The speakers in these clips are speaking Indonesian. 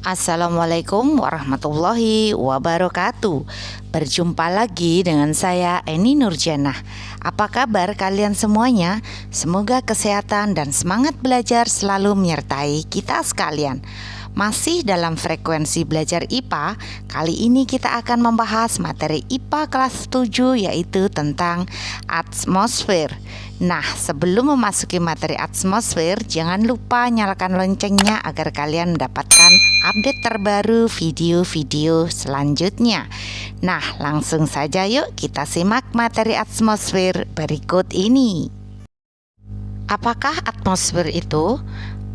Assalamualaikum warahmatullahi wabarakatuh. Berjumpa lagi dengan saya Eni Nurjanah. Apa kabar kalian semuanya? Semoga kesehatan dan semangat belajar selalu menyertai kita sekalian. Masih dalam frekuensi belajar IPA, kali ini kita akan membahas materi IPA kelas 7 yaitu tentang atmosfer. Nah, sebelum memasuki materi atmosfer, jangan lupa nyalakan loncengnya agar kalian mendapatkan update terbaru video-video selanjutnya. Nah, langsung saja yuk kita simak materi atmosfer berikut ini. Apakah atmosfer itu?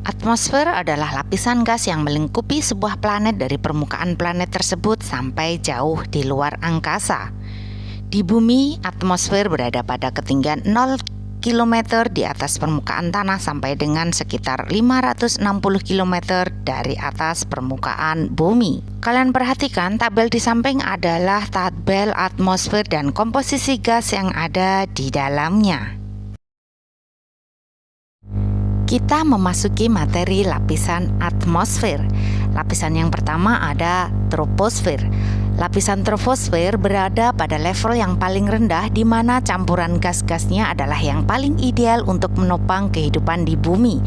Atmosfer adalah lapisan gas yang melingkupi sebuah planet dari permukaan planet tersebut sampai jauh di luar angkasa. Di bumi, atmosfer berada pada ketinggian 0 km di atas permukaan tanah sampai dengan sekitar 560 km dari atas permukaan bumi. Kalian perhatikan tabel di samping adalah tabel atmosfer dan komposisi gas yang ada di dalamnya. Kita memasuki materi lapisan atmosfer. Lapisan yang pertama ada troposfer. Lapisan troposfer berada pada level yang paling rendah di mana campuran gas-gasnya adalah yang paling ideal untuk menopang kehidupan di bumi.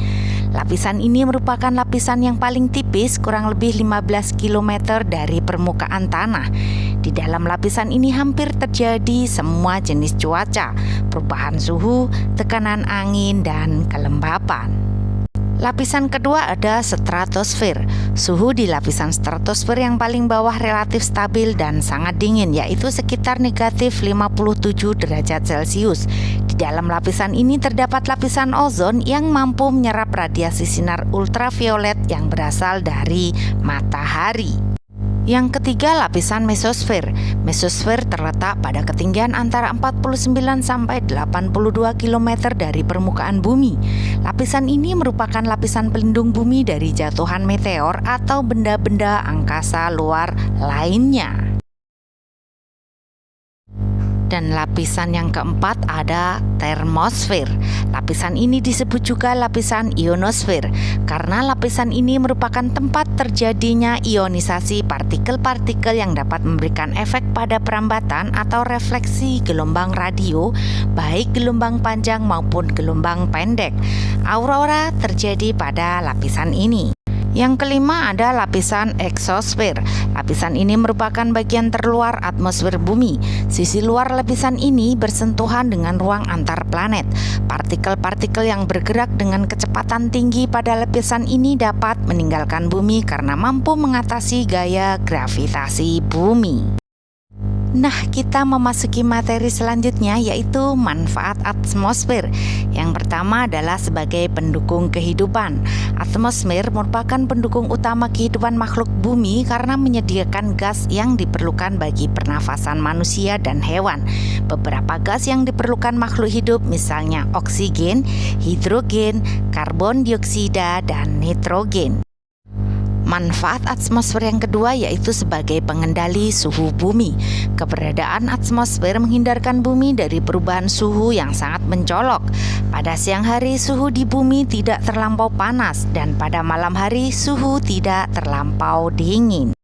Lapisan ini merupakan lapisan yang paling tipis, kurang lebih 15 km dari permukaan tanah. Di dalam lapisan ini hampir terjadi semua jenis cuaca, perubahan suhu, tekanan angin, dan kelembapan. Lapisan kedua ada stratosfer. Suhu di lapisan stratosfer yang paling bawah relatif stabil dan sangat dingin, yaitu sekitar negatif 57 derajat Celcius. Di dalam lapisan ini terdapat lapisan ozon yang mampu menyerap radiasi sinar ultraviolet yang berasal dari matahari. Yang ketiga, lapisan mesosfer. Mesosfer terletak pada ketinggian antara 49 sampai 82 km dari permukaan bumi. Lapisan ini merupakan lapisan pelindung bumi dari jatuhan meteor atau benda-benda angkasa luar lainnya. Dan lapisan yang keempat ada termosfer. Lapisan ini disebut juga lapisan ionosfer karena lapisan ini merupakan tempat terjadinya ionisasi partikel-partikel yang dapat memberikan efek pada perambatan atau refleksi gelombang radio, baik gelombang panjang maupun gelombang pendek. Aurora terjadi pada lapisan ini. Yang kelima ada lapisan eksosfer. Lapisan ini merupakan bagian terluar atmosfer bumi. Sisi luar lapisan ini bersentuhan dengan ruang antar planet. Partikel-partikel yang bergerak dengan kecepatan tinggi pada lapisan ini dapat meninggalkan bumi karena mampu mengatasi gaya gravitasi bumi. Nah, kita memasuki materi selanjutnya yaitu manfaat atmosfer. Yang pertama adalah sebagai pendukung kehidupan. Atmosfer merupakan pendukung utama kehidupan makhluk bumi karena menyediakan gas yang diperlukan bagi pernafasan manusia dan hewan. Beberapa gas yang diperlukan makhluk hidup misalnya oksigen, hidrogen, karbon dioksida, dan nitrogen. Manfaat atmosfer yang kedua yaitu sebagai pengendali suhu bumi. Keberadaan atmosfer menghindarkan bumi dari perubahan suhu yang sangat mencolok. Pada siang hari suhu di bumi tidak terlampau panas dan pada malam hari suhu tidak terlampau dingin.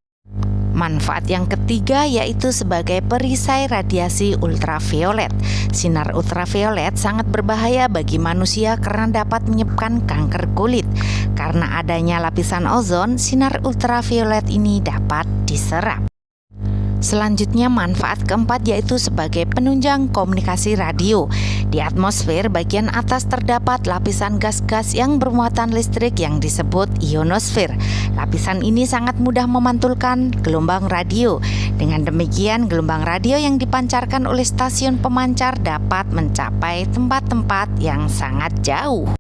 Manfaat yang ketiga yaitu sebagai perisai radiasi ultraviolet. Sinar ultraviolet sangat berbahaya bagi manusia karena dapat menyebabkan kanker kulit. Karena adanya lapisan ozon, sinar ultraviolet ini dapat diserap. Selanjutnya manfaat keempat yaitu sebagai penunjang komunikasi radio. Di atmosfer bagian atas terdapat lapisan gas-gas yang bermuatan listrik yang disebut ionosfer. Lapisan ini sangat mudah memantulkan gelombang radio. Dengan demikian gelombang radio yang dipancarkan oleh stasiun pemancar dapat mencapai tempat-tempat yang sangat jauh.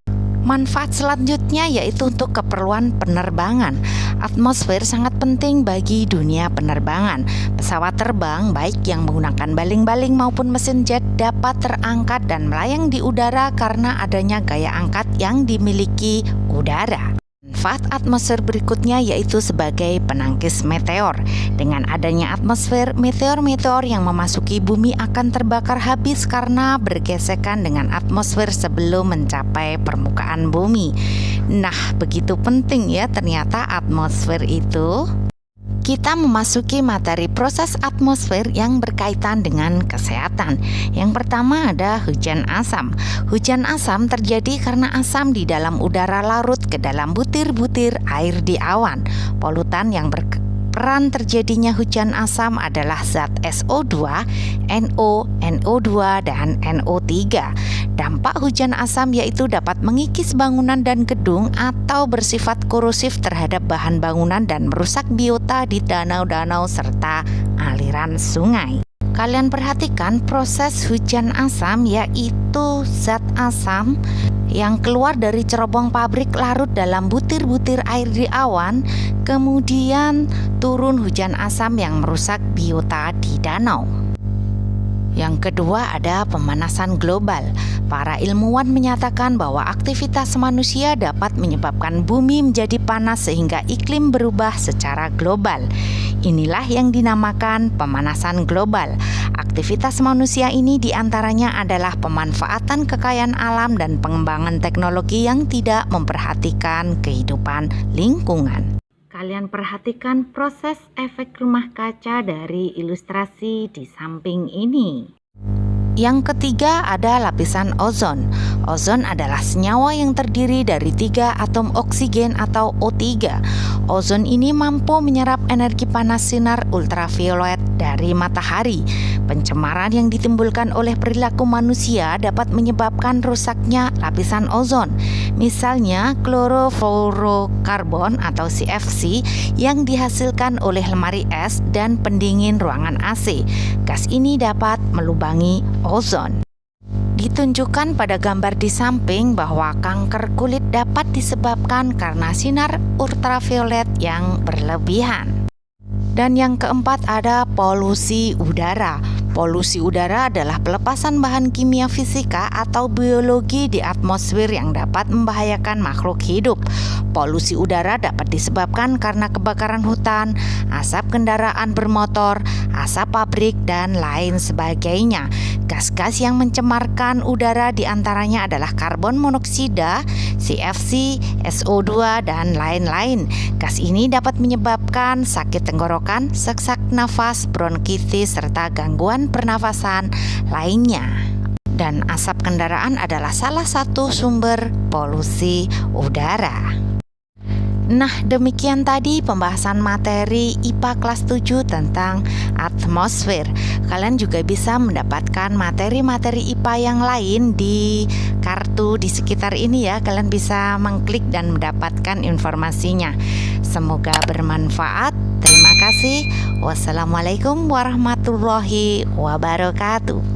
Manfaat selanjutnya yaitu untuk keperluan penerbangan. Atmosfer sangat penting bagi dunia penerbangan. Pesawat terbang baik yang menggunakan baling-baling maupun mesin jet dapat terangkat dan melayang di udara karena adanya gaya angkat yang dimiliki udara. Manfaat atmosfer berikutnya yaitu sebagai penangkis meteor. Dengan adanya atmosfer, meteor-meteor yang memasuki bumi akan terbakar habis karena bergesekan dengan atmosfer sebelum mencapai permukaan bumi. Nah, begitu penting ya ternyata atmosfer itu. Kita memasuki materi proses atmosfer yang berkaitan dengan kesehatan. Yang pertama ada hujan asam. Hujan asam terjadi karena asam di dalam udara larut ke dalam butir-butir air di awan. Polutan yang berperan terjadinya hujan asam adalah zat SO2, NO, NO2, dan NO3. Dampak hujan asam yaitu dapat mengikis bangunan dan gedung atau bersifat korosif terhadap bahan bangunan dan merusak biota di danau-danau serta aliran sungai. Kalian perhatikan proses hujan asam yaitu zat asam yang keluar dari cerobong pabrik larut dalam butir-butir air di awan, kemudian turun hujan asam yang merusak biota di danau. Yang kedua ada pemanasan global. Para ilmuwan menyatakan bahwa aktivitas manusia dapat menyebabkan bumi menjadi panas sehingga iklim berubah secara global. Inilah yang dinamakan pemanasan global. Aktivitas manusia ini diantaranya adalah pemanfaatan kekayaan alam dan pengembangan teknologi yang tidak memperhatikan kehidupan lingkungan. Kalian perhatikan proses efek rumah kaca dari ilustrasi di samping ini. Yang ketiga ada lapisan ozon. Ozon adalah senyawa yang terdiri dari 3 atom oksigen atau O3. Ozon ini mampu menyerap energi panas sinar ultraviolet dari matahari. Pencemaran yang ditimbulkan oleh perilaku manusia dapat menyebabkan rusaknya lapisan ozon. Misalnya klorofluorokarbon atau CFC yang dihasilkan oleh lemari es dan pendingin ruangan AC. Gas ini dapat melubangi ozon. Ditunjukkan pada gambar di samping bahwa kanker kulit dapat disebabkan karena sinar ultraviolet yang berlebihan. Dan yang keempat ada polusi udara. Polusi udara adalah pelepasan bahan kimia fisika atau biologi di atmosfer yang dapat membahayakan makhluk hidup. Polusi udara dapat disebabkan karena kebakaran hutan, asap kendaraan bermotor, asap pabrik, dan lain sebagainya. Gas-gas yang mencemarkan udara diantaranya adalah karbon monoksida, CFC, SO2, dan lain-lain. Gas ini dapat menyebabkan sakit tenggorokan, sesak nafas, bronkitis, serta gangguan pernafasan lainnya. Dan asap kendaraan adalah salah satu sumber polusi udara. Nah, demikian tadi pembahasan materi IPA kelas 7 tentang atmosfer. Kalian juga bisa mendapatkan materi-materi IPA yang lain di kartu di sekitar ini ya. Kalian bisa mengklik dan mendapatkan informasinya. Semoga bermanfaat. Terima kasih. Wassalamualaikum warahmatullahi wabarakatuh.